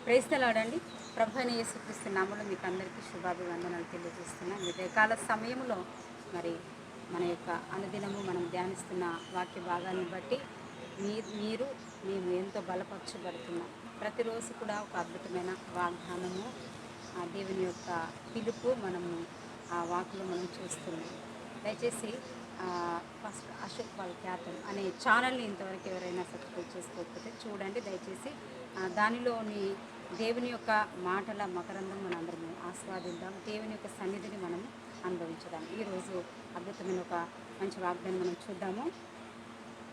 Praise the lord అండి. ప్రభు అయిన యేసుక్రీస్తు నామములో మీకు అందరికీ శుభాభివందనాలు తెలియజేస్తున్నాను. ఉదయకాల సమయంలో మరి మన యొక్క అనుదినము మనం ధ్యానిస్తున్న వాక్య భాగాన్ని బట్టి మీరు మేము ఎంతో బలపరచబడుతున్నాం. ప్రతిరోజు కూడా ఒక అద్భుతమైన వాగ్దానము, ఆ దేవుని యొక్క పిలుపు మనము ఆ వాక్లో మనం చూస్తున్నాం. దయచేసి ఫస్ట్ అశోక్ పాల్ ఖ్యాతం అనే ఛానల్ని ఇంతవరకు ఎవరైనా సబ్స్క్రైబ్ చేసుకోకపోతే చూడండి దయచేసి. దానిలోని దేవుని యొక్క మాటల మకరందం మన అందరం ఆస్వాదిద్దాం. దేవుని యొక్క సన్నిధిని మనము అనుభవించుదాం. ఈరోజు అద్భుతమైన ఒక మంచి వాగ్దానం మనం చూద్దాము.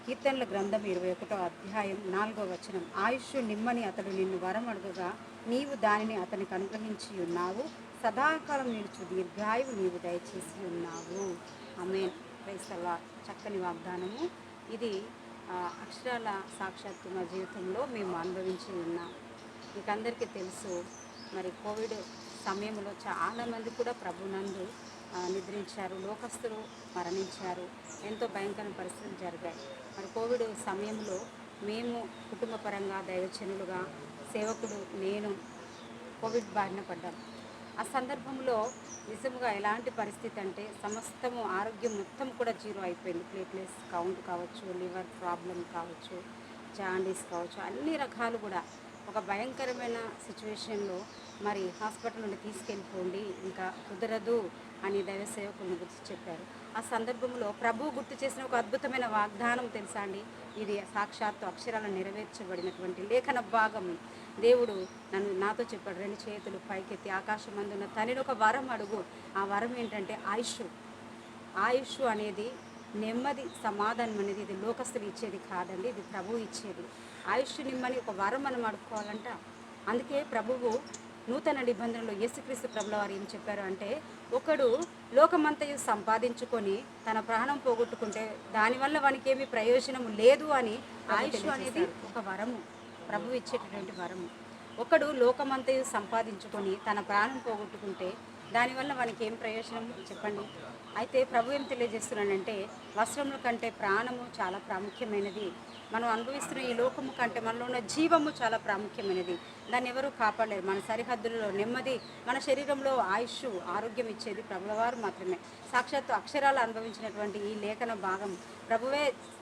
కీర్తనల గ్రంథం 21వ అధ్యాయం 4వ వచనం. ఆయుష్ నిమ్మని అతడు నిన్ను వరం అడుగగా నీవు దానిని అతనికి అనుగ్రహించి ఉన్నావు. సదాకాలం నిలుచు దీర్ఘాయువు నీవు దయచేసి ఉన్నావు. ఆమేన్. Praise the Lord. చక్కని వాగ్దానము ఇది. అక్షరాల సాక్షాత్తు మా జీవితంలో మేము అనుభవించి ఉన్నాం. మీకు అందరికీ తెలుసు, మరి కోవిడ్ సమయంలో చాలామంది కూడా ప్రభునందు నిద్రించారు, లోకస్తులు మరణించారు, ఎంతో భయంకర పరిస్థితులు జరిగాయి. మరి కోవిడ్ సమయంలో మేము కుటుంబ పరంగా దైవజనులుగా సేవకుడు నేను కోవిడ్ బారిన పడ్డాం. ఆ సందర్భంలో నిజంగా ఎలాంటి పరిస్థితి అంటే సమస్తము ఆరోగ్యం మొత్తం కూడా జీరో అయిపోయింది. ప్లేట్లెట్స్ కౌంట్ కావచ్చు, లివర్ ప్రాబ్లం కావచ్చు, జాండీస్ కావచ్చు, అన్ని రకాలు కూడా ఒక భయంకరమైన సిచ్యువేషన్లో మరి హాస్పిటల్ నుండి తీసుకెళ్ళిపోండి, ఇంకా కుదరదు అని దైవ సేవకులను గుర్తు చెప్పారు. ఆ సందర్భంలో ప్రభు గుర్తు చేసిన ఒక అద్భుతమైన వాగ్దానం తెలుసా అండి. ఇది సాక్షాత్తు అక్షరాలను నెరవేర్చబడినటువంటి లేఖన భాగం. దేవుడు నాతో చెప్పాడు, 2 చేతులు పైకెత్తి ఆకాశమందున్న తనని ఒక వరం అడుగు. ఆ వరం ఏంటంటే ఆయుష్ అనేది నెమ్మది, సమాధానం అనేది ఇది లోకస్తులు ఇచ్చేది కాదండి, ఇది ప్రభువు ఇచ్చేది. ఆయుష్ నిమ్మని ఒక వరం మనం అడుక్కోవాలంట. అందుకే ప్రభువు నూతన నిబంధనలో యేసుక్రీస్తు ప్రభుల వారు ఏం చెప్పారు అంటే, ఒకడు లోకమంతయు సంపాదించుకొని తన ప్రాణం పోగొట్టుకుంటే దానివల్ల వానికి ఏమీ ప్రయోజనం లేదు అని. ఆయుష్ అనేది ఒక వరము, ప్రభువు ఇచ్చేటటువంటి వరము. ఒకడు లోకమంతయు సంపాదించుకొని తన ప్రాణం పోగొట్టుకుంటే దానివల్ల వానికి ఏం ప్రయోజనం చెప్పండి. అయితే ప్రభు ఏం తెలియజేస్తున్నాడంటే, వస్త్రముల కంటే ప్రాణము చాలా ప్రాముఖ్యమైనది. మనం అనుభవిస్తున్న ఈ లోకము కంటే మనలో ఉన్న జీవము చాలా ప్రాముఖ్యమైనది. దాన్ని ఎవరూ కాపాడలేరు. మన సరిహద్దులలో నెమ్మది, మన శరీరంలో ఆయుష్, ఆరోగ్యం ఇచ్చేది ప్రభులవారు మాత్రమే. సాక్షాత్తు అక్షరాలు అనుభవించినటువంటి ఈ లేఖన భాగం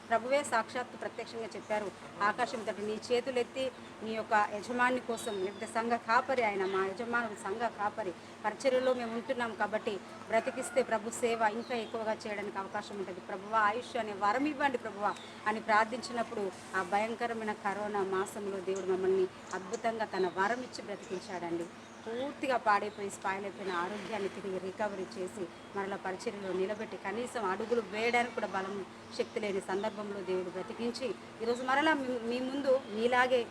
ప్రభువే సాక్షాత్తు ప్రత్యక్షంగా చెప్పారు. ఆకాశం తట్టు నీ చేతులెత్తి నీ యొక్క యజమాని కోసం, లేకపోతే సంఘ కాపరి, ఆయన మా యజమానుడు సంఘ కాపరి పరిచర్యలో మేము ఉంటున్నాం కాబట్టి బ్రతికిస్తే ప్రభు సేవ ఇంకా ఎక్కువగా చేయడానికి అవకాశం ఉంటుంది. ప్రభువా ఆయుష్ అనే వరం ఇవ్వండి ప్రభువా అని ప్రార్థించినప్పుడు ఆ భయంకరమైన కరోనా మాసంలో దేవుడు మమ్మల్ని అద్భుతంగా తన వరం ఇచ్చి బ్రతికించాడండి. పూర్తిగా పాడైపోయి స్పాయిల్ అయిపోయిన ఆరోగ్యాన్ని తిరిగి రికవరీ చేసి మరలా పరిచర్యలో నిలబెట్టి కనీసం అడుగులు వేయడానికి కూడా బలం, శక్తి లేని సందర్భంలో దేవుడు బ్రతికించి ఈరోజు మరలా మీ ముందు మీలాగే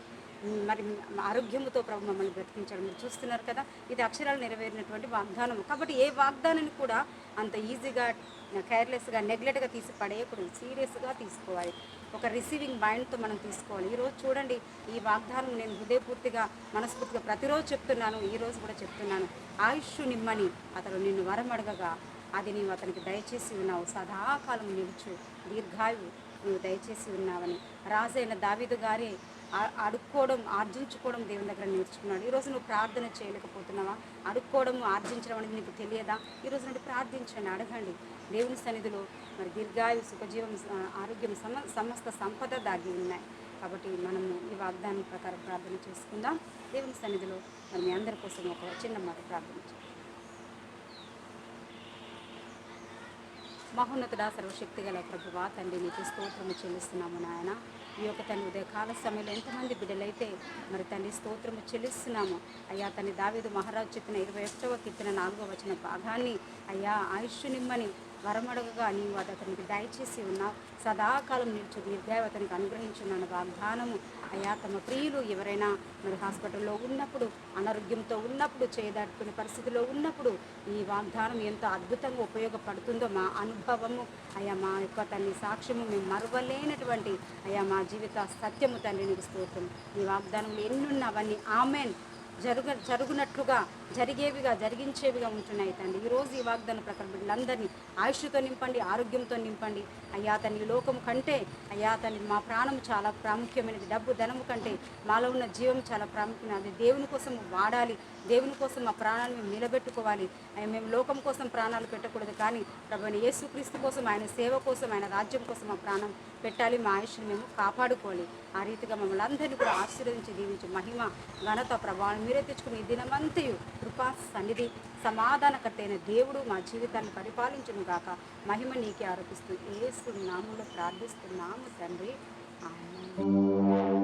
మరి ఆరోగ్యముతో ప్రభు మమ్మల్ని బ్రతికించడం మీరు చూస్తున్నారు కదా. ఇది అక్షరాలు నెరవేరినటువంటి వాగ్దానం. కాబట్టి ఏ వాగ్దానాన్ని కూడా అంత ఈజీగా, కేర్లెస్గా, నెగ్లెక్ట్గా తీసి పడేయకూడదు. సీరియస్గా తీసుకోవాలి. ఒక రిసీవింగ్ మైండ్తో మనం తీసుకోవాలి. ఈరోజు చూడండి, ఈ వాగ్దానం నేను హృదయపూర్తిగా, మనస్ఫూర్తిగా ప్రతిరోజు చెప్తున్నాను, ఈరోజు కూడా చెప్తున్నాను. ఆయుష్ నిమ్మని అతడు నిన్ను వరం అడగగా అది నీవు అతనికి దయచేసి ఉన్నావు. సదాకాలం నిలుచు దీర్ఘాయువు నువ్వు దయచేసి ఉన్నావని రాజైన దావీదు గారి అడుక్కోవడం, ఆర్జించుకోవడం దేవుని దగ్గర నేర్చుకున్నాడు. ఈరోజు నువ్వు ప్రార్థన చేయలేకపోతున్నావా? అడుక్కోవడం, ఆర్జించడం అనేది నీకు తెలియదా? ఈరోజు నుండి ప్రార్థించండి, అడగండి. దేవుని సన్నిధిలో మరి దీర్ఘాయు, సుఖజీవం, ఆరోగ్యం, సమస్త సంపద దాగి ఉన్నాయి. కాబట్టి మనము ఈ వాగ్దానం ప్రకారం ప్రార్థన చేసుకుందాం. దేవుని సన్నిధిలో మరి మీ అందరి కోసం ఒక చిన్న మాట ప్రార్థించాం. మహోన్నతుడా, సర్వశక్తి గల ప్రభువా, తండ్రి నీకు స్తోత్రము చెల్లిస్తున్నాము నాయన. ఈ యొక్క తండ్రి ఉదయకాల సమయంలో ఎంతమంది బిడ్డలైతే మరి తండ్రి స్తోత్రము చెల్లిస్తున్నాము అయ్యా. తండ్రి దావీదు మహారాజు చెప్పిన 21వ కీర్తన 4వ వచన భాగాన్ని అయ్యా ఆయుష్ నిమ్మని వరమడగగా నీవు అతనికి దయచేసి ఉన్నావు. సదాకాలం నిలిచి దీర్ఘాయు అతనికి అనుగ్రహించున్నాను వాగ్దానము అయ్యా. తమ ప్రియులు ఎవరైనా మరి హాస్పిటల్లో ఉన్నప్పుడు, అనారోగ్యంతో ఉన్నప్పుడు, చేయదాటుకునే పరిస్థితిలో ఉన్నప్పుడు ఈ వాగ్దానం ఎంతో అద్భుతంగా ఉపయోగపడుతుందో మా అనుభవము అయ్యా, మా యొక్క తండ్రి సాక్ష్యము మేము మరువలేనటువంటి అయ్యా మా జీవిత సత్యము తండ్రి నీకు స్తోత్రం. ఈ వాగ్దానంలో ఎన్నున్న అవన్నీ ఆమెన్ జరుగునట్లుగా జరిగేవిగా జరిగించేవిగా ఉంటున్నాయి తండ్రి. ఈరోజు ఈ వాగ్దాన ప్రకారం బిడ్డలందరినీ ఆయుష్తో నింపండి, ఆరోగ్యంతో నింపండి అయ్యా తండ్రి. ఈ లోకం కంటే అయ్యా తండ్రి మా ప్రాణం చాలా ప్రాముఖ్యమైనది. డబ్బు ధనము కంటే మాలో ఉన్న జీవం చాలా ప్రాముఖ్యమైనది. దేవుని కోసం వాడాలి, దేవుని కోసం మా ప్రాణాలను మేము నిలబెట్టుకోవాలి. మేము లోకం కోసం ప్రాణాలు పెట్టకూడదు, కానీ ప్రభువైన యేసుక్రీస్తు కోసం, ఆయన సేవ కోసం, ఆయన రాజ్యం కోసం మా ప్రాణం పెట్టాలి. మా ఆయుష్ని మేము కాపాడుకోవాలి. ఆ రీతిగా మమ్మల్ని అందరినీ కూడా ఆశీర్వదించి దీవించి మహిమ ఘనత ప్రభావం మీరే తెచ్చుకుని ఈ దినమంతయు కృపా సన్నిధి సమాధానకర్త అయిన దేవుడు మా జీవితాన్ని పరిపాలించును గాక. మహిమ నీకే ఆరోపిస్తూ యేసు నామములో ప్రార్థిస్తున్నాము తండ్రి. ఆమేన్.